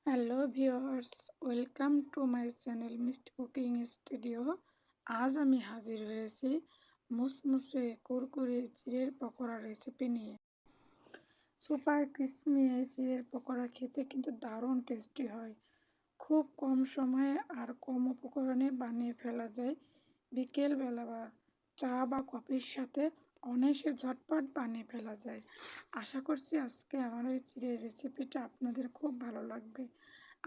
Hello viewers, welcome to my channel মিষ্টি cooking studio. আজ আমি হাজির হয়েছি মুসমুসে কুরকুরে চিড়ের পকোড়া রেসিপি নিয়ে। সুপার ক্রিসপি এই চিড়ের পকোড়া খেতে কিন্তু দারুণ টেস্টি হয়। খুব কম সময়ে আর কম উপকরণে বানিয়ে ফেলা যায়। বিকেলবেলা বা চা বা কফির সাথে অনায়াসে ঝটপট বানিয়ে ফেলা যায়। আশা করছি আজকে আমার এই চিড়ের রেসিপিটা আপনাদের খুব ভালো লাগবে।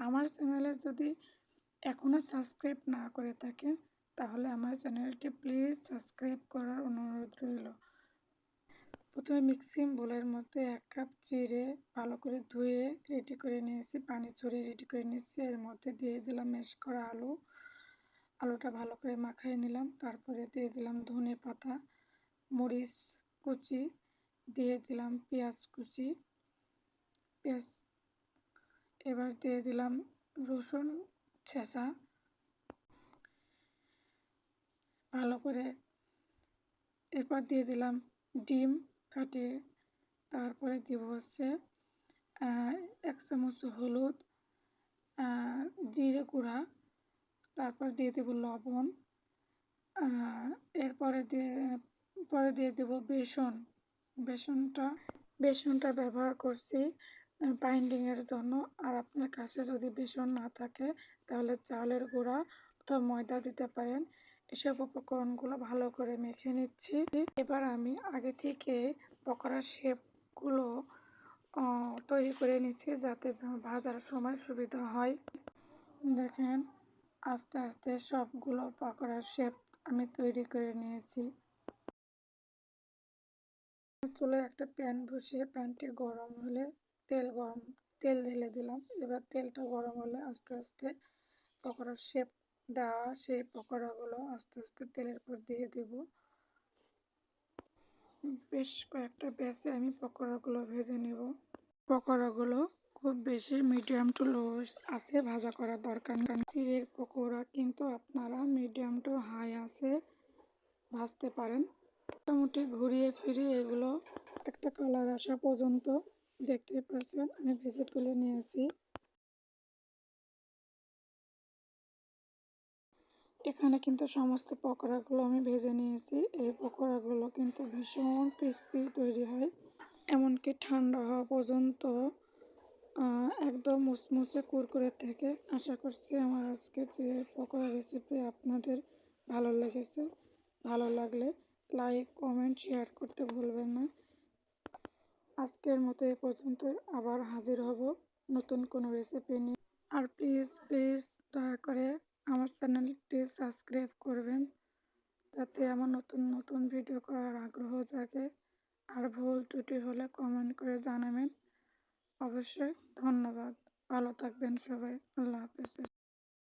আমার চ্যানেলে যদি এখনও সাবস্ক্রাইব না করে থাকেন তাহলে আমার চ্যানেলটি প্লিজ সাবস্ক্রাইব করার অনুরোধ রইল। প্রথমে মিক্সিং বোলের মধ্যে 1 কাপ চিড়ে ভালো করে ধুয়ে রেডি করে নিয়েছি, পানি ছড়িয়ে রেডি করে নিয়েছি। এর মধ্যে দিয়ে দিলাম ম্যাশ করা আলুটা ভালো করে মাখিয়ে নিলাম। তারপরে দিয়ে দিলাম ধনে পাতা, মরিচ কুচি, দিয়ে দিলাম পেঁয়াজ কুচি, এবার দিয়ে দিলাম রসুন ছেঁচা ভালো করে। এরপর দিয়ে দিলাম ডিম ফাটিয়ে। তারপরে দিব হচ্ছে 1 চামচ হলুদ, জিরে গুঁড়া, তারপর দিয়ে দেব লবণ। এরপরে দিয়ে দেব বেসনটা ব্যবহার করছি বাইন্ডিংয়ের জন্য। আর আপনার কাছে যদি বেসন না থাকে তাহলে চালের গুঁড়া অথবা ময়দা দিতে পারেন। এসব উপকরণগুলো ভালো করে মেখে নিচ্ছি। এবার আমি আগে থেকে পকোড়ার শেপগুলো তৈরি করে নিচ্ছি যাতে ভাজার সময় সুবিধা হয়। দেখেন, আস্তে আস্তে সবগুলো পকোড়ার শেপ আমি তৈরি করে নিয়েছি। চুলায় একটা প্যান বসিয়ে প্যানটি গরম হলে তেল ঢেলে দিলাম। এবার তেলটা গরম হলে আস্তে আস্তে পকোড়ার শেপ দেওয়া সেই পকোড়াগুলো আস্তে আস্তে তেলের উপর দিয়ে দেব। বেশ কয়েকটা ব্যাচে আমি পকোড়াগুলো ভেজে নেব। পকোড়াগুলো খুব বেশি মিডিয়াম টু লো আছে ভাজা করার দরকার নেই। চিড়ের পকোড়া কিন্তু আপনারা মিডিয়াম টু হাই আছে ভাজতে পারেন। মোটামুটি ঘুরিয়ে ফিরিয়ে এগুলো একটা কালার আসা পর্যন্ত দেখতে পাচ্ছেন আমি ভেজে তুলে নিয়েছি। এখানে কিন্তু সমস্ত পকোড়াগুলো আমি ভেজে নিয়েছি। এই পকোড়াগুলো কিন্তু ভীষণ ক্রিস্পি তৈরি হয়, এমনকি ঠান্ডা হওয়া পর্যন্ত একদম মুসমুসে কুরকুরে থাকে। আশা করছি আমার আজকে যে পকোড়া রেসিপি আপনাদের ভালো লেগেছে। ভালো লাগলে লাইক, কমেন্ট, শেয়ার করতে ভুলবেন না। আজকের মতো এ পর্যন্ত, আবার হাজির হব নতুন কোনো রেসিপি নিয়ে। আর প্লিজ দয়া করে আমার চ্যানেলটি সাবস্ক্রাইব করবেন যাতে আমার নতুন নতুন ভিডিও করার আগ্রহ জাগে। আর ভুল ত্রুটি হলে কমেন্ট করে জানাবেন। অবশ্যই ধন্যবাদ। ভালো থাকবেন সবাই। আল্লাহ হাফেজ।